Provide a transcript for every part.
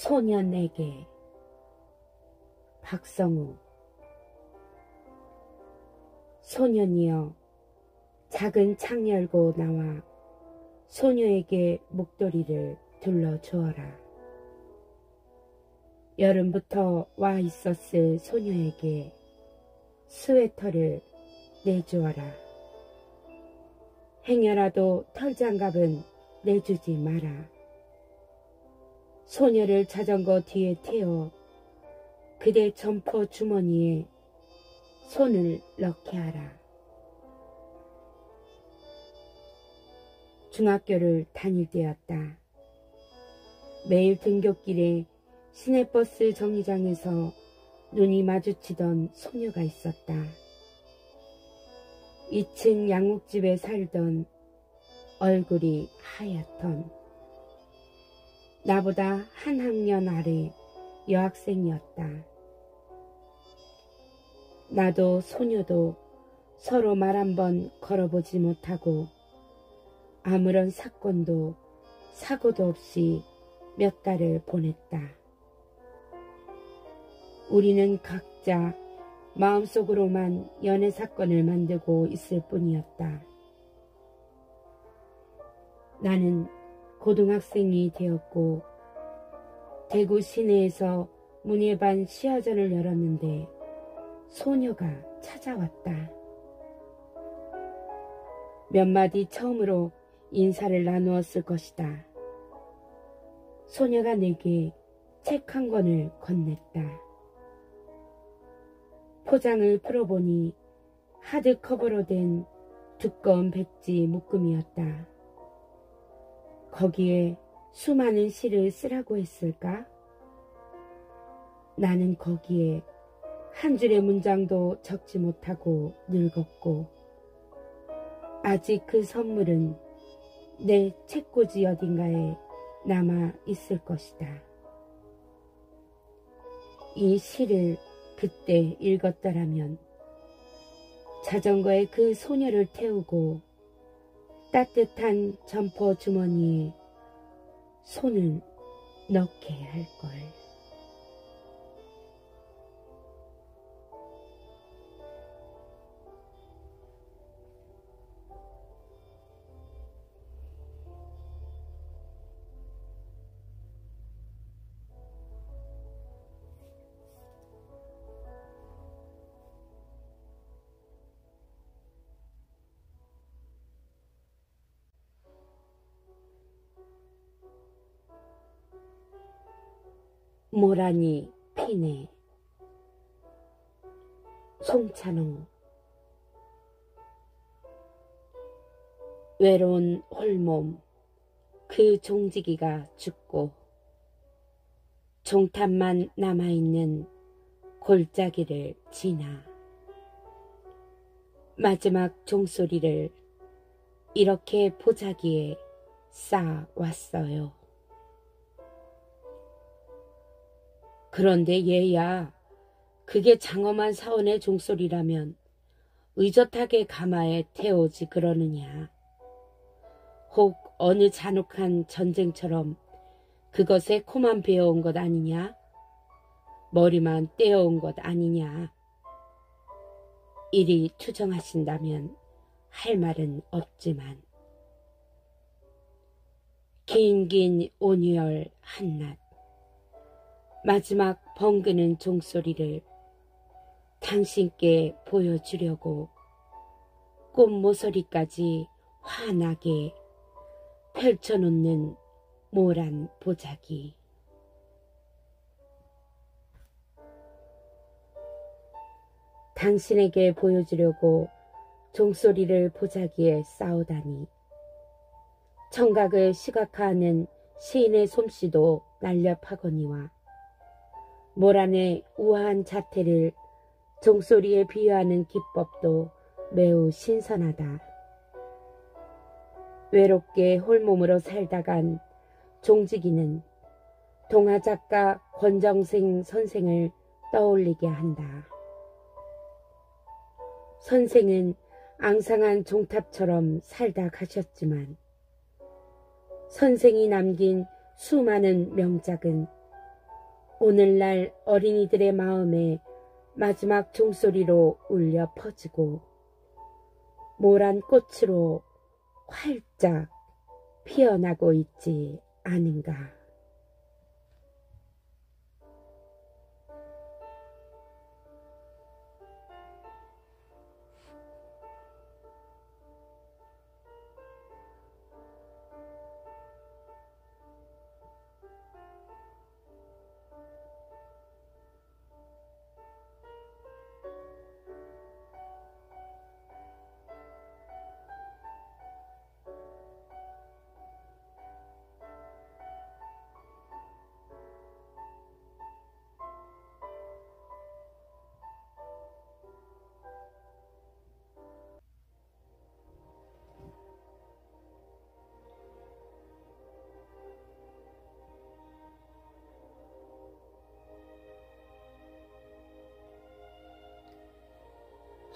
소년에게. 박성우. 소년이여, 작은 창 열고 나와 소녀에게 목도리를 둘러주어라. 여름부터 와 있었을 소녀에게 스웨터를 내주어라. 행여라도 털장갑은 내주지 마라. 소녀를 자전거 뒤에 태워 그대 점퍼 주머니에 손을 넣게 하라. 중학교를 다닐 때였다. 매일 등굣길에 시내버스 정류장에서 눈이 마주치던 소녀가 있었다. 2층 양옥집에 살던 얼굴이 하얗던 나보다 한 학년 아래 여학생이었다. 나도 소녀도 서로 말 한번 걸어보지 못하고 아무런 사건도 사고도 없이 몇 달을 보냈다. 우리는 각자 마음속으로만 연애 사건을 만들고 있을 뿐이었다. 나는 고등학생이 되었고 대구 시내에서 문예반 시화전을 열었는데 소녀가 찾아왔다. 몇 마디 처음으로 인사를 나누었을 것이다. 소녀가 내게 책 한 권을 건넸다. 포장을 풀어보니 하드커버로 된 두꺼운 백지 묶음이었다. 거기에 수많은 시를 쓰라고 했을까? 나는 거기에 한 줄의 문장도 적지 못하고 늙었고 아직 그 선물은 내 책꽂이 어딘가에 남아 있을 것이다. 이 시를 그때 읽었더라면 자전거에 그 소녀를 태우고 따뜻한 점퍼 주머니에 손을 넣게 할걸. 모란이 피네. 송찬호. 외로운 홀몸 그 종지기가 죽고 종탑만 남아있는 골짜기를 지나 마지막 종소리를 이렇게 보자기에 쌓아왔어요. 그런데 얘야, 그게 장엄한 사원의 종소리라면 의젓하게 가마에 태우지 그러느냐. 혹 어느 잔혹한 전쟁처럼 그것에 코만 베어온 것 아니냐? 머리만 떼어온 것 아니냐? 이리 투정하신다면 할 말은 없지만 긴긴 온유열 한낮 마지막 벙그는 종소리를 당신께 보여주려고 꽃모서리까지 환하게 펼쳐놓는 모란 보자기. 당신에게 보여주려고 종소리를 보자기에 쌓으다니 청각을 시각화하는 시인의 솜씨도 날렵하거니와 모란의 우아한 자태를 종소리에 비유하는 기법도 매우 신선하다. 외롭게 홀몸으로 살다간 종지기는 동화작가 권정생 선생을 떠올리게 한다. 선생은 앙상한 종탑처럼 살다 가셨지만 선생이 남긴 수많은 명작은 오늘날 어린이들의 마음에 마지막 종소리로 울려 퍼지고 모란 꽃으로 활짝 피어나고 있지 않은가.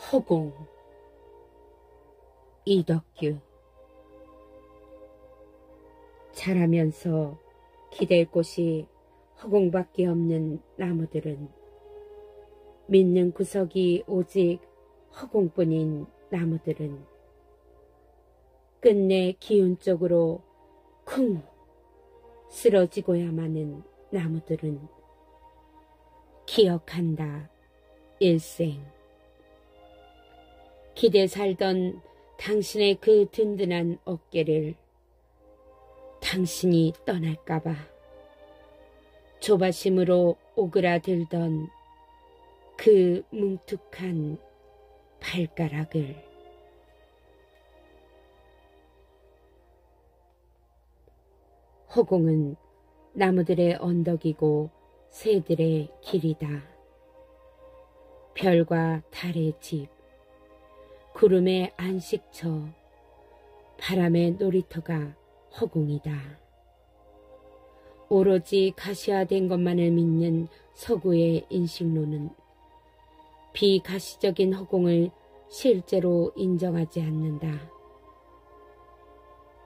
허공. 이덕규. 자라면서 기댈 곳이 허공밖에 없는 나무들은 믿는 구석이 오직 허공뿐인 나무들은 끝내 기운 쪽으로 쿵 쓰러지고야마는 나무들은 기억한다 일생. 기대 살던 당신의 그 든든한 어깨를 당신이 떠날까봐 조바심으로 오그라들던 그 뭉툭한 발가락을. 허공은 나무들의 언덕이고 새들의 길이다. 별과 달의 집, 구름의 안식처, 바람의 놀이터가 허공이다. 오로지 가시화된 것만을 믿는 서구의 인식론은 비가시적인 허공을 실제로 인정하지 않는다.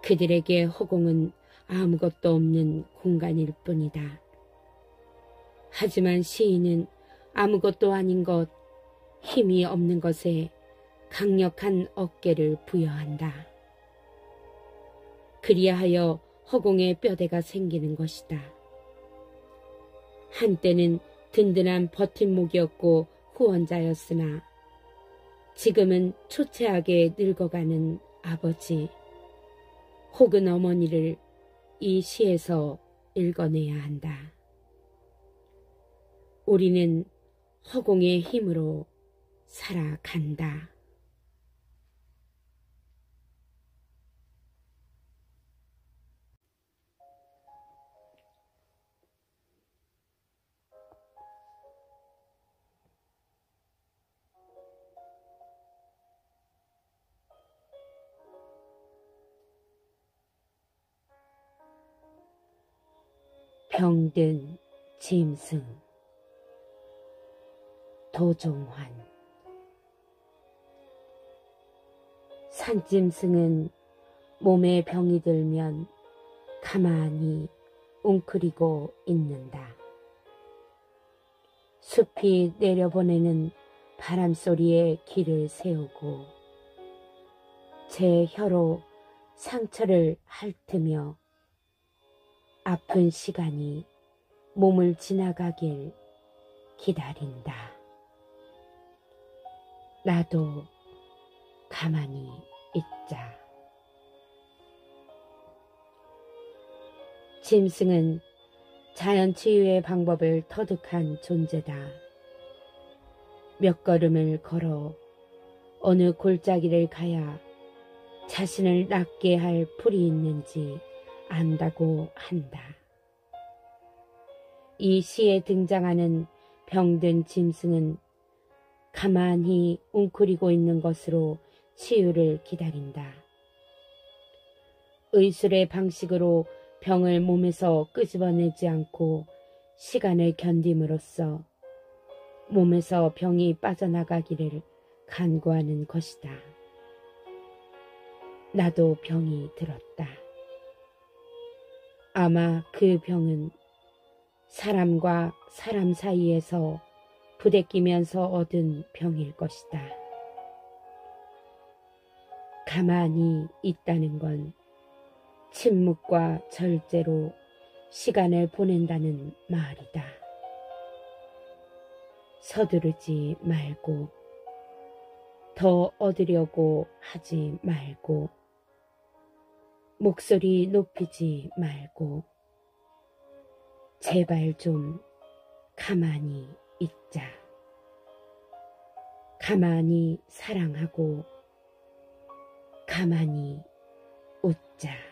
그들에게 허공은 아무것도 없는 공간일 뿐이다. 하지만 시인은 아무것도 아닌 것, 힘이 없는 것에 강력한 어깨를 부여한다. 그리하여 허공에 뼈대가 생기는 것이다. 한때는 든든한 버팀목이었고 후원자였으나 지금은 초췌하게 늙어가는 아버지 혹은 어머니를 이 시에서 읽어내야 한다. 우리는 허공의 힘으로 살아간다. 병든 짐승. 도종환. 산짐승은 몸에 병이 들면 가만히 웅크리고 있는다. 숲이 내려보내는 바람소리에 길을 세우고 제 혀로 상처를 핥으며 아픈 시간이 몸을 지나가길 기다린다. 나도 가만히 있자. 짐승은 자연 치유의 방법을 터득한 존재다. 몇 걸음을 걸어 어느 골짜기를 가야 자신을 낫게 할 풀이 있는지 안다고 한다. 이 시에 등장하는 병든 짐승은 가만히 웅크리고 있는 것으로 치유를 기다린다. 의술의 방식으로 병을 몸에서 끄집어내지 않고 시간을 견딤으로써 몸에서 병이 빠져나가기를 간구하는 것이다. 나도 병이 들었다. 아마 그 병은 사람과 사람 사이에서 부대끼면서 얻은 병일 것이다. 가만히 있다는 건 침묵과 절제로 시간을 보낸다는 말이다. 서두르지 말고, 더 얻으려고 하지 말고, 목소리 높이지 말고, 제발 좀 가만히 있자. 가만히 사랑하고 가만히 웃자.